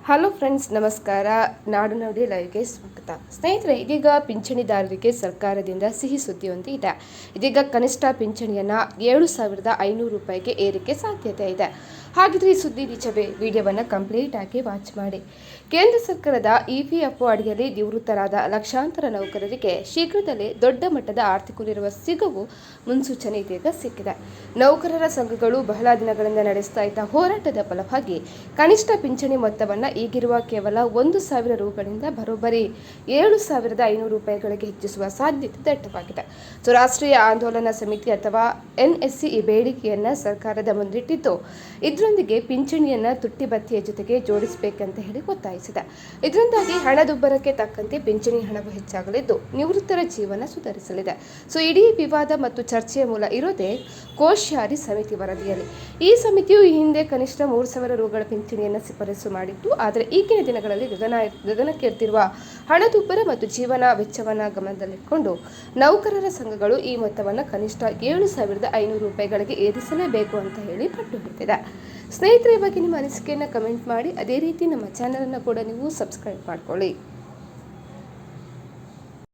Hello friends, ನಮಸ್ಕಾರ. ನಾಡು ನುಡಿ ಲೈವ್ಗೆ ಸ್ವಾಗತ. ಸ್ನೇಹಿತರೆ, ಇದೀಗ ಪಿಂಚಣಿದಾರರಿಗೆ ಸರ್ಕಾರದಿಂದ ಸಿಹಿ ಸುದ್ದಿಯೊಂದು ಇದೆ. ಇದೀಗ ಕನಿಷ್ಠ ಪಿಂಚಣಿಯನ್ನು 7,500 ರೂಪಾಯಿಗೆ ಏರಿಕೆ ಸಾಧ್ಯತೆ ಇದೆ. ಹಾಗಿದ್ರೆ ಈ ಸುದ್ದಿ ನಿಜವೇ? ವಿಡಿಯೋವನ್ನು ಕಂಪ್ಲೀಟ್ ಆಗಿ ವಾಚ್ ಮಾಡಿ. ಕೇಂದ್ರ ಸರ್ಕಾರದ EPFO ಅಡಿಯಲ್ಲಿ ನಿವೃತ್ತರಾದ ಲಕ್ಷಾಂತರ ನೌಕರರಿಗೆ ಶೀಘ್ರದಲ್ಲೇ ದೊಡ್ಡ ಮಟ್ಟದ ಆರ್ಥಿಕ ನೆರವು ಸಿಗುವ ಮುನ್ಸೂಚನೆ ಇದೀಗ ಸಿಕ್ಕಿದೆ. ನೌಕರರ ಸಂಘಗಳು ಬಹಳ ದಿನಗಳಿಂದ ನಡೆಸ್ತಾ ಇದ್ದ ಹೋರಾಟದ ಫಲವಾಗಿ ಕನಿಷ್ಠ ಪಿಂಚಣಿ ಮೊತ್ತವನ್ನು ಈಗಿರುವ ಕೇವಲ 1,000 ರೂಗಳಿಂದ ಬರೋಬ್ಬರಿ 7,500 ರೂಪಾಯಿಗಳಿಗೆ ಹೆಚ್ಚಿಸುವ ಸಾಧ್ಯತೆ ದಟ್ಟವಾಗಿದೆ. ರಾಷ್ಟ್ರೀಯ ಆಂದೋಲನ ಸಮಿತಿ ಅಥವಾ NSC ಈ ಬೇಡಿಕೆಯನ್ನು ಸರ್ಕಾರದ ಮುಂದಿಟ್ಟಿದ್ದು, ಇದರೊಂದಿಗೆ ಪಿಂಚಣಿಯನ್ನು ತುಟ್ಟಿಭತ್ಯೆಯ ಜೊತೆಗೆ ಜೋಡಿಸಬೇಕಂತ ಹೇಳಿ ಒತ್ತಾಯಿಸಿದೆ. ಇದರಿಂದಾಗಿ ಹಣದುಬ್ಬರಕ್ಕೆ ತಕ್ಕಂತೆ ಪಿಂಚಣಿ ಹಣವು ಹೆಚ್ಚಾಗಲಿದ್ದು ನಿವೃತ್ತರ ಜೀವನ ಸುಧಾರಿಸಲಿದೆ. ಇಡೀ ವಿವಾದ ಮತ್ತು ಚರ್ಚೆಯ ಮೂಲ ಇರೋದೇ ಕೋಶ್ಯಾರಿ ಸಮಿತಿ ವರದಿಯಲ್ಲಿ. ಈ ಸಮಿತಿಯು ಈ ಹಿಂದೆ ಕನಿಷ್ಠ 3,000 ರೂಗಳ ಪಿಂಚಣಿಯನ್ನು ಶಿಫಾರಸು ಮಾಡಿತ್ತು. ಆದರೆ ಈಗಿನ ದಿನಗಳಲ್ಲಿ ಗಗನಕ್ಕೇರ್ತಿರುವ ಹಣದುಬ್ಬರ ಮತ್ತು ಜೀವನ ವೆಚ್ಚವನ್ನು ಗಮನದಲ್ಲಿಟ್ಟುಕೊಂಡು ನೌಕರರ ಸಂಘಗಳು ಈ ಮೊತ್ತವನ್ನು ಕನಿಷ್ಠ 7,500 ರೂಪಾಯಿಗಳಿಗೆ ಏರಿಸಲೇಬೇಕು ಅಂತ ಹೇಳಿ ಪಟ್ಟು ಹಿಡಿದಿದೆ. ಸ್ನೇಹಿತರೆ, ಬಗ್ಗೆ ನಿಮ್ಮ ಅನಿಸಿಕೆಯನ್ನು ಕಮೆಂಟ್ ಮಾಡಿ. ಅದೇ ರೀತಿ ನಮ್ಮ ಚಾನಲನ್ನು ಕೂಡ ನೀವು ಸಬ್ಸ್ಕ್ರೈಬ್ ಮಾಡ್ಕೊಳ್ಳಿ.